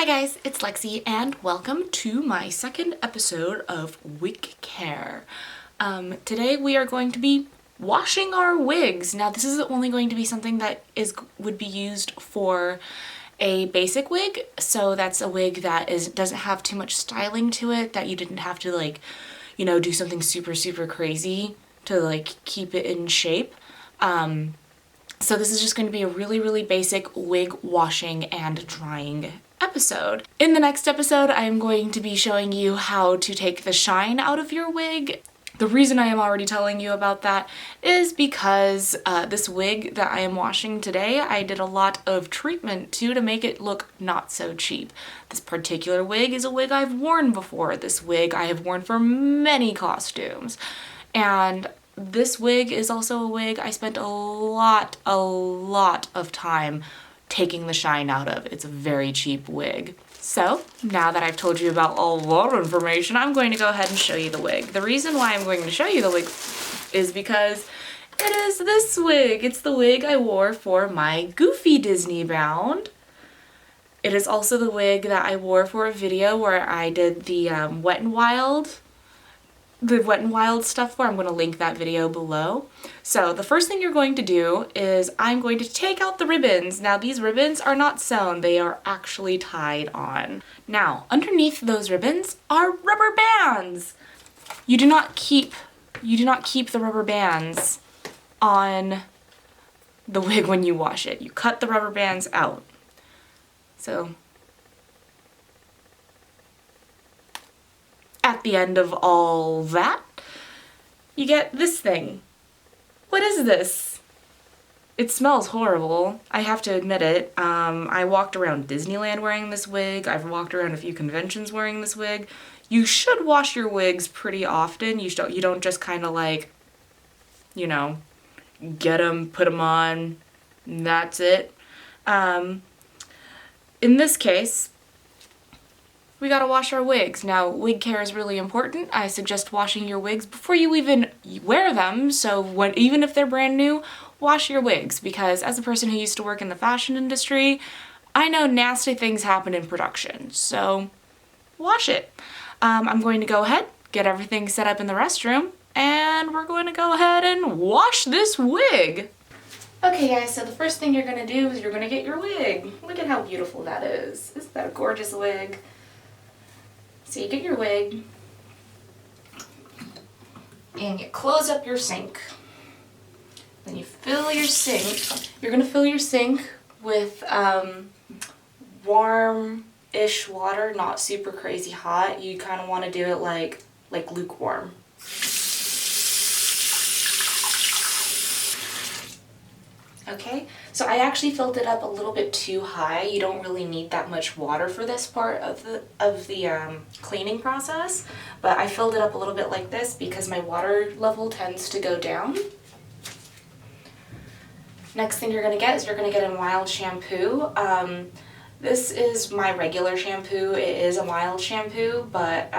guys, it's Lexi and welcome to my second episode of wig care. Today we are going to be washing our wigs. Now this is only going to be something that would be used for a basic wig, so that's a wig that doesn't have too much styling to it, that you didn't have to do something super crazy to keep it in shape. So this is just going to be a really basic wig washing and drying episode. In the next episode, I am going to be showing you how to take the shine out of your wig. The reason I am already telling you about that is because this wig that I am washing today, I did a lot of treatment to make it look not so cheap. This particular wig is a wig I've worn before. This wig I have worn for many costumes. And this wig is also a wig I spent a lot of time taking the shine out of. It's a very cheap wig. So now that I've told you about all that information, I'm going to go ahead and show you the wig. The reason why I'm going to show you the wig is because it is this wig. It's the wig I wore for my Goofy Disney bound. It is also the wig that I wore for a video where I did the Wet n Wild stuff for. I'm going to link that video below. So the first thing you're going to do is I'm going to take out the ribbons. Now these ribbons are not sewn, they are actually tied on. Now underneath those ribbons are rubber bands. You do not keep the rubber bands on the wig when you wash it. You cut the rubber bands out. So at the end of all that, you get this thing. What is this? It smells horrible. I have to admit it. I walked around Disneyland wearing this wig. I've walked around a few conventions wearing this wig. You should wash your wigs pretty often. You don't just kind of get them, put them on, and that's it. In this case, we gotta wash our wigs. Now, wig care is really important. I suggest washing your wigs before you even wear them, so even if they're brand new, wash your wigs, because as a person who used to work in the fashion industry, I know nasty things happen in production, so wash it. I'm going to go ahead, get everything set up in the restroom, and we're going to go ahead and wash this wig. Okay guys, so the first thing you're gonna do is you're gonna get your wig. Look at how beautiful that is. Isn't that a gorgeous wig? So you get your wig, and you close up your sink. Then you fill your sink. You're gonna fill your sink with warm-ish water, not super crazy hot. You kind of want to do it like lukewarm. Okay, so I actually filled it up a little bit too high. You don't really need that much water for this part of the cleaning process, but I filled it up a little bit like this because my water level tends to go down. Next thing you're going to get is you're going to get a mild shampoo. This is my regular shampoo. It is a mild shampoo, but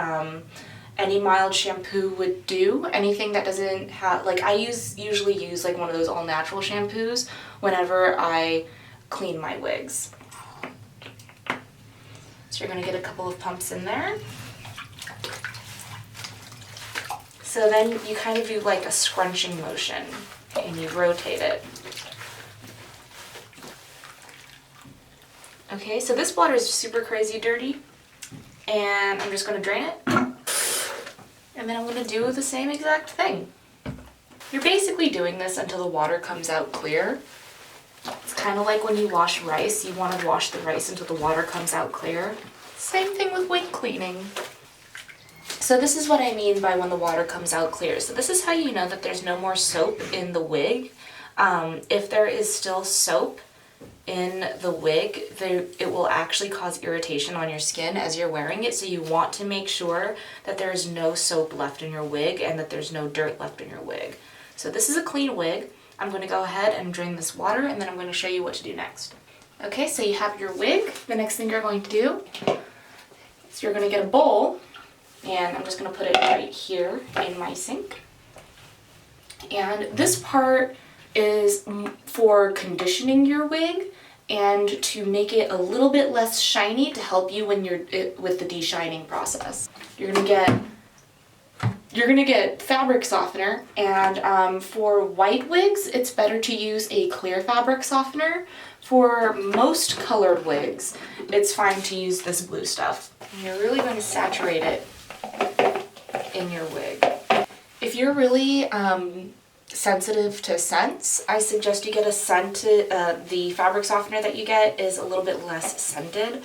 any mild shampoo would do. Anything that doesn't have, I usually use one of those all-natural shampoos whenever I clean my wigs. So you're gonna get a couple of pumps in there. So then you kind of do a scrunching motion and you rotate it. Okay, so this water is super crazy dirty, and I'm just gonna drain it. And then I'm going to do the same exact thing. You're basically doing this until the water comes out clear. It's kind of like when you wash rice. You want to wash the rice until the water comes out clear. Same thing with wig cleaning. So this is what I mean by when the water comes out clear. So this is how you know that there's no more soap in the wig. If there is still soap in the wig, it will actually cause irritation on your skin as you're wearing it, so you want to make sure that there is no soap left in your wig and that there's no dirt left in your wig. So this is a clean wig. I'm going to go ahead and drain this water, and then I'm going to show you what to do next. Okay, so you have your wig. The next thing you're going to do is you're going to get a bowl, and I'm just going to put it right here in my sink. And this part is for conditioning your wig, and to make it a little bit less shiny to help you when you're with the deshining process. You're gonna get fabric softener, and for white wigs, it's better to use a clear fabric softener. For most colored wigs, it's fine to use this blue stuff. And you're really going to saturate it in your wig. If you're really sensitive to scents, I suggest you get a scented, the fabric softener that you get is a little bit less scented.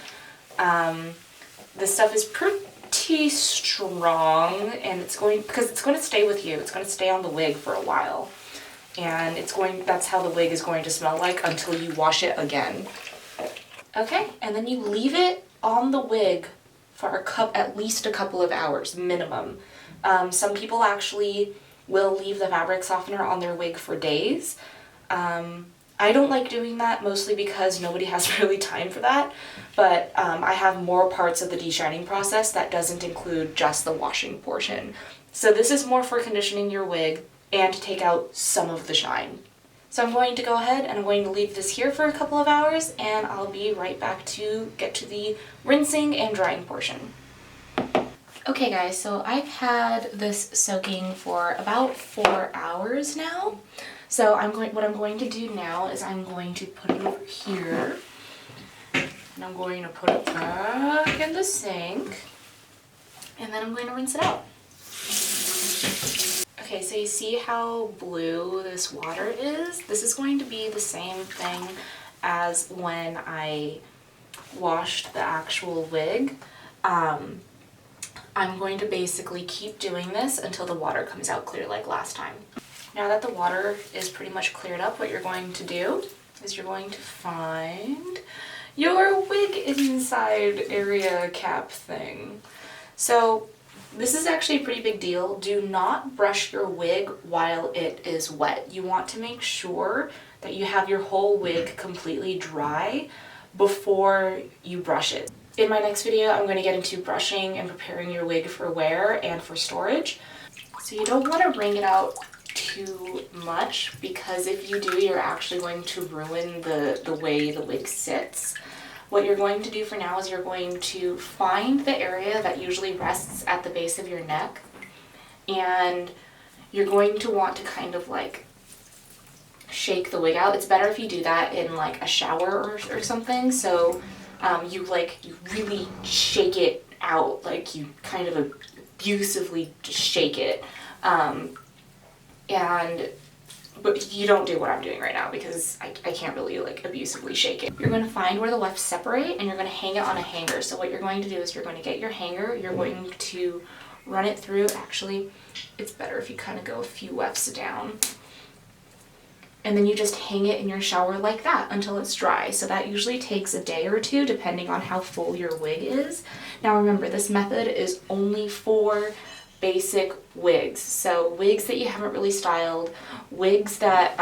This stuff is pretty strong, and because it's going to stay with you. It's going to stay on the wig for a while. And that's how the wig is going to smell like until you wash it again. Okay, and then you leave it on the wig for at least a couple of hours minimum. Some people actually will leave the fabric softener on their wig for days. I don't like doing that, mostly because nobody has really time for that, but I have more parts of the deshining process that doesn't include just the washing portion. So this is more for conditioning your wig and to take out some of the shine. So I'm going to go ahead and I'm going to leave this here for a couple of hours, and I'll be right back to get to the rinsing and drying portion. Okay guys, so I've had this soaking for about 4 hours now. So what I'm going to do now is I'm going to put it over here, and I'm going to put it back in the sink, and then I'm going to rinse it out. Okay, so you see how blue this water is? This is going to be the same thing as when I washed the actual wig. I'm going to basically keep doing this until the water comes out clear like last time. Now that the water is pretty much cleared up, what you're going to do is you're going to find your wig inside area cap thing. So this is actually a pretty big deal. Do not brush your wig while it is wet. You want to make sure that you have your whole wig completely dry before you brush it. In my next video, I'm going to get into brushing and preparing your wig for wear and for storage. So you don't want to wring it out too much, because if you do, you're actually going to ruin the way the wig sits. What you're going to do for now is you're going to find the area that usually rests at the base of your neck, and you're going to want to kind of like shake the wig out. It's better if you do that in like a shower or something. So you really shake it out, like you kind of abusively just shake it. But you don't do what I'm doing right now, because I can't really like abusively shake it. You're going to find where the wefts separate, and you're going to hang it on a hanger. So what you're going to do is you're going to get your hanger, you're going to run it through. Actually, it's better if you kind of go a few wefts down. And then you just hang it in your shower like that until it's dry. So that usually takes a day or two, depending on how full your wig is. Now remember, this method is only for basic wigs. So wigs that you haven't really styled, wigs that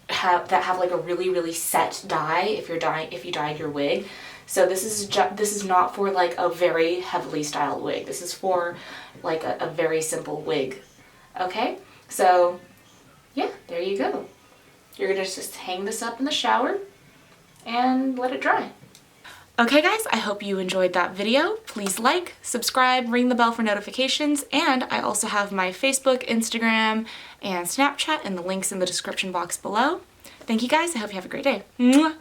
have like a really set dye if you dyed your wig. So this is not for like a very heavily styled wig. This is for like a very simple wig. Okay? So yeah, there you go. You're gonna just hang this up in the shower and let it dry. Okay guys, I hope you enjoyed that video. Please like, subscribe, ring the bell for notifications, and I also have my Facebook, Instagram, and Snapchat, and the links in the description box below. Thank you guys, I hope you have a great day. Mwah!